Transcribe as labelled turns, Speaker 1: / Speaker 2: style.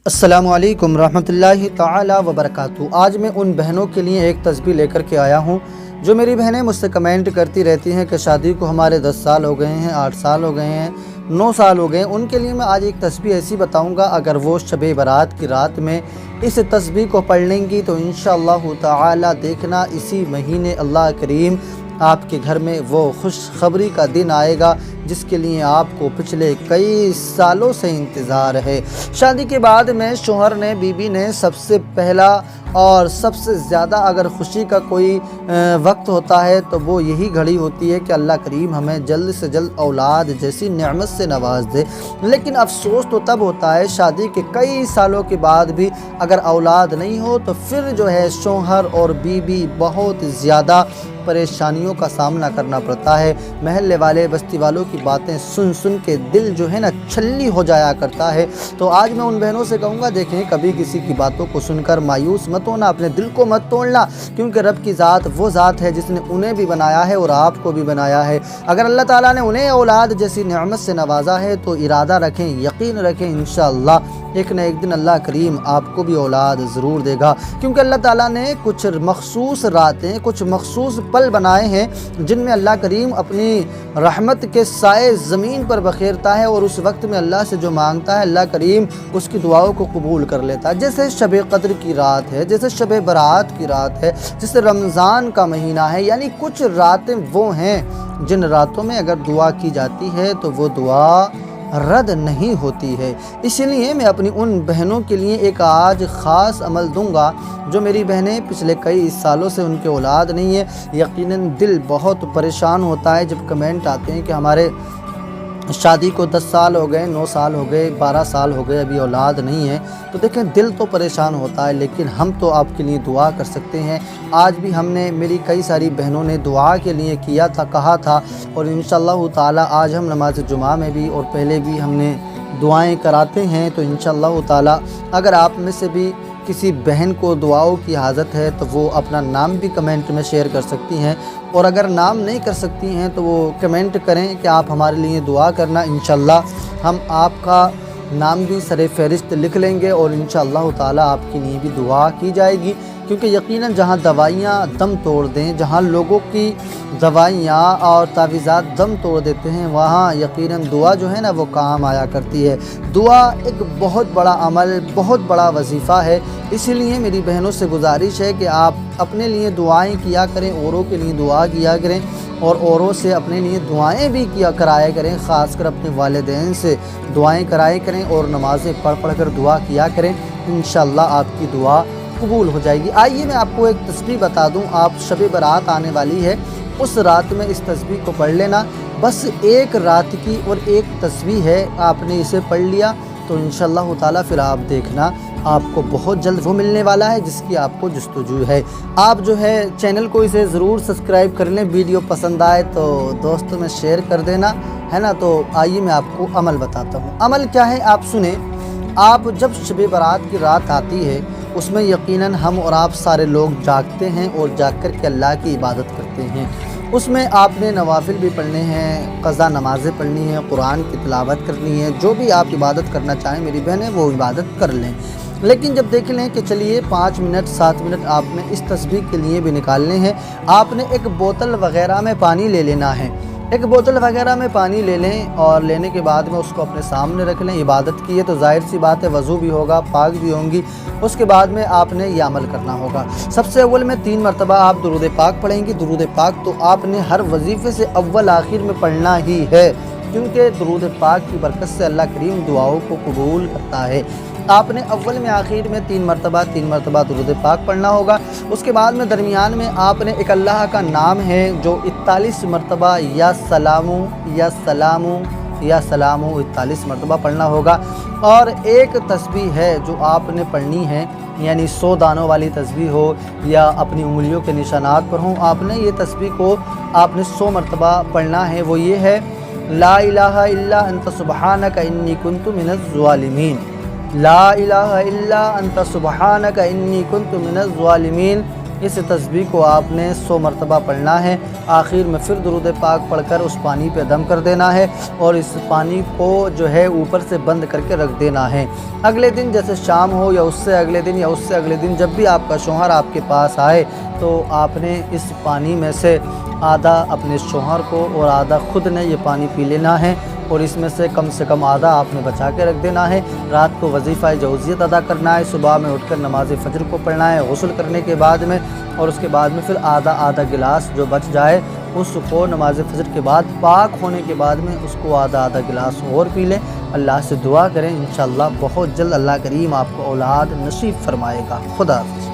Speaker 1: السلام علیکم رحمۃ اللہ تعالی وبرکاتہ۔ آج میں ان بہنوں کے لیے ایک تسبیح لے کر کے آیا ہوں جو میری بہنیں مجھ سے کمنٹ کرتی رہتی ہیں کہ شادی کو ہمارے 10 سال ہو گئے ہیں، 8 سال ہو گئے ہیں، 9 سال ہو گئے ہیں۔ ان کے لیے میں آج ایک تسبیح ایسی بتاؤں گا، اگر وہ شب برات کی رات میں اس تسبیح کو پڑھ لیں گی تو انشاءاللہ تعالی دیکھنا اسی مہینے اللہ کریم آپ کے گھر میں وہ خوشخبری کا دن آئے گا جس کے لیے آپ کو پچھلے کئی سالوں سے انتظار ہے۔ شادی کے بعد میں شوہر نے، بیوی نے سب سے پہلا اور سب سے زیادہ اگر خوشی کا کوئی وقت ہوتا ہے تو وہ یہی گھڑی ہوتی ہے کہ اللہ کریم ہمیں جلد سے جلد اولاد جیسی نعمت سے نواز دے۔ لیکن افسوس تو تب ہوتا ہے شادی کے کئی سالوں کے بعد بھی اگر اولاد نہیں ہو تو پھر جو ہے شوہر اور بیوی بہت زیادہ پریشانیوں کا سامنا کرنا پڑتا ہے۔ محلے والے، بستی والوں کی باتیں سن سن کے دل جو ہے نا چھلنی ہو جایا کرتا ہے۔ تو آج میں ان بہنوں سے کہوں گا، دیکھیں کبھی کسی کی باتوں کو سن کر مایوس مت ہونا، اپنے دل کو مت توڑنا، کیونکہ رب کی ذات وہ ذات ہے جس نے انہیں بھی بنایا ہے اور آپ کو بھی بنایا ہے۔ اگر اللہ تعالیٰ نے انہیں اولاد جیسی نعمت سے نوازا ہے تو ارادہ رکھیں، یقین رکھیں، انشاءاللہ ایک نہ ایک دن اللہ کریم آپ کو بھی اولاد ضرور دے گا، کیونکہ اللہ تعالیٰ نے کچھ مخصوص راتیں، کچھ مخصوص پل بنائے ہیں جن میں اللہ کریم اپنی رحمت کے سائے زمین پر بخیرتا ہے، اور اس وقت میں اللہ سے جو مانگتا ہے اللہ کریم اس کی دعاؤں کو قبول کر لیتا ہے۔ جیسے شب قدر کی رات ہے، جیسے شب برات کی رات ہے، جیسے رمضان کا مہینہ ہے، یعنی کچھ راتیں وہ ہیں جن راتوں میں اگر دعا کی جاتی ہے تو وہ دعا رد نہیں ہوتی ہے۔ اس لیے میں اپنی ان بہنوں کے لیے ایک آج خاص عمل دوں گا جو میری بہنیں پچھلے کئی سالوں سے ان کے اولاد نہیں ہے۔ یقیناً دل بہت پریشان ہوتا ہے جب کمنٹ آتے ہیں کہ ہمارے شادی کو 10 سال ہو گئے، 9 سال ہو گئے، 12 سال ہو گئے، ابھی اولاد نہیں ہے۔ تو دیکھیں دل تو پریشان ہوتا ہے، لیکن ہم تو آپ کے لیے دعا کر سکتے ہیں۔ آج بھی ہم نے، میری کئی ساری بہنوں نے دعا کے لیے کیا تھا، کہا تھا، اور انشاءاللہ تعالی آج ہم نماز جمعہ میں بھی اور پہلے بھی ہم نے دعائیں کراتے ہیں۔ تو انشاءاللہ تعالی اگر آپ میں سے بھی کسی بہن کو دعاؤں کی حاجت ہے تو وہ اپنا نام بھی کمنٹ میں شیئر کر سکتی ہیں، اور اگر نام نہیں کر سکتی ہیں تو وہ کمنٹ کریں کہ آپ ہمارے لیے دعا کرنا، انشاءاللہ ہم آپ کا نام بھی سر فہرست لکھ لیں گے اور انشاءاللہ تعالی آپ کے لیے بھی دعا کی جائے گی۔ کیونکہ یقیناً جہاں دوائیاں دم توڑ دیں، جہاں لوگوں کی دوائیاں اور تعویذات دم توڑ دیتے ہیں، وہاں یقیناً دعا جو ہے نا وہ کام آیا کرتی ہے۔ دعا ایک بہت بڑا عمل، بہت بڑا وظیفہ ہے۔ اسی لیے میری بہنوں سے گزارش ہے کہ آپ اپنے لیے دعائیں کیا کریں، اوروں کے لیے دعا کیا کریں، اور اوروں سے اپنے لیے دعائیں بھی کیا کرایا کریں، خاص کر اپنے والدین سے دعائیں کرایا کریں اور نمازیں پڑھ پڑھ کر دعا کیا کریں، انشاءاللہ آپ کی دعا قبول ہو جائے گی۔ آئیے میں آپ کو ایک تسبیح بتا دوں، آپ شب برات آنے والی ہے، اس رات میں اس تسبیح کو پڑھ لینا۔ بس ایک رات کی اور ایک تسبیح ہے، آپ نے اسے پڑھ لیا تو انشاءاللہ تعالی پھر آپ دیکھنا آپ کو بہت جلد وہ ملنے والا ہے جس کی آپ کو جستجو ہے۔ آپ جو ہے چینل کو اسے ضرور سبسکرائب کر لیں، ویڈیو پسند آئے تو دوستوں میں شیئر کر دینا ہے نا۔ تو آئیے میں آپ کو عمل بتاتا ہوں۔ عمل کیا ہے آپ سنیں۔ آپ جب شب برات کی رات آتی ہے اس میں یقیناً ہم اور آپ سارے لوگ جاگتے ہیں اور جاگ کر کے اللہ کی عبادت کرتے ہیں۔ اس میں آپ نے نوافل بھی پڑھنے ہیں، قضا نمازیں پڑھنی ہیں، قرآن کی تلاوت کرنی ہے، جو بھی آپ عبادت کرنا چاہیں میری بہنیں وہ عبادت کر لیں۔ لیکن جب دیکھ لیں کہ چلیے 5 منٹ 7 منٹ آپ نے اس تسبیح کے لیے بھی نکالنے ہیں، آپ نے ایک بوتل وغیرہ میں پانی لے لینا ہے۔ ایک بوتل وغیرہ میں پانی لے لیں اور لینے کے بعد میں اس کو اپنے سامنے رکھ لیں۔ عبادت کی ہے تو ظاہر سی بات ہے وضو بھی ہوگا، پاک بھی ہوں گی۔ اس کے بعد میں آپ نے یہ عمل کرنا ہوگا۔ سب سے اول میں 3 مرتبہ آپ درود پاک پڑھیں گی۔ درود پاک تو آپ نے ہر وظیفے سے اول آخر میں پڑھنا ہی ہے، کیونکہ درود پاک کی برکت سے اللہ کریم دعاؤں کو قبول کرتا ہے۔ آپ نے اول میں آخر میں 3 مرتبہ درود پاک پڑھنا ہوگا۔ اس کے بعد میں درمیان میں آپ نے ایک اللہ کا نام ہے جو 41 مرتبہ یا سلامو یا سلامو یا سلامو 41 مرتبہ پڑھنا ہوگا، اور ایک تسبیح ہے جو آپ نے پڑھنی ہے، یعنی 100 دانوں والی تسبیح ہو یا اپنی انگلیوں کے نشانات پر ہوں، آپ نے یہ تسبیح کو آپ نے 100 مرتبہ پڑھنا ہے۔ وہ یہ ہے، لا الہ الا انت سبحانک انی کنت من الظالمین، لا الہ الا انت سبحانک انی کنت من الظالمین۔ اس تسبیح کو آپ نے 100 مرتبہ پڑھنا ہے۔ آخر میں پھر درود پاک پڑھ کر اس پانی پہ دم کر دینا ہے اور اس پانی کو جو ہے اوپر سے بند کر کے رکھ دینا ہے۔ اگلے دن جیسے شام ہو یا اس سے اگلے دن یا اس سے اگلے دن جب بھی آپ کا شوہر آپ کے پاس آئے تو آپ نے اس پانی میں سے آدھا اپنے شوہر کو اور آدھا خود نے یہ پانی پی لینا ہے، اور اس میں سے کم آدھا آپ نے بچا کے رکھ دینا ہے۔ رات کو وظیفہ جوزیت ادا کرنا ہے، صبح میں اٹھ کر نماز فجر کو پڑھنا ہے غسل کرنے کے بعد میں، اور اس کے بعد میں پھر آدھا گلاس جو بچ جائے اس کو نماز فجر کے بعد پاک ہونے کے بعد میں اس کو آدھا گلاس اور پی لیں۔ اللہ سے دعا کریں، انشاءاللہ بہت جلد اللہ کریم آپ کو اولاد نصیب فرمائے گا۔ خدا حافظ۔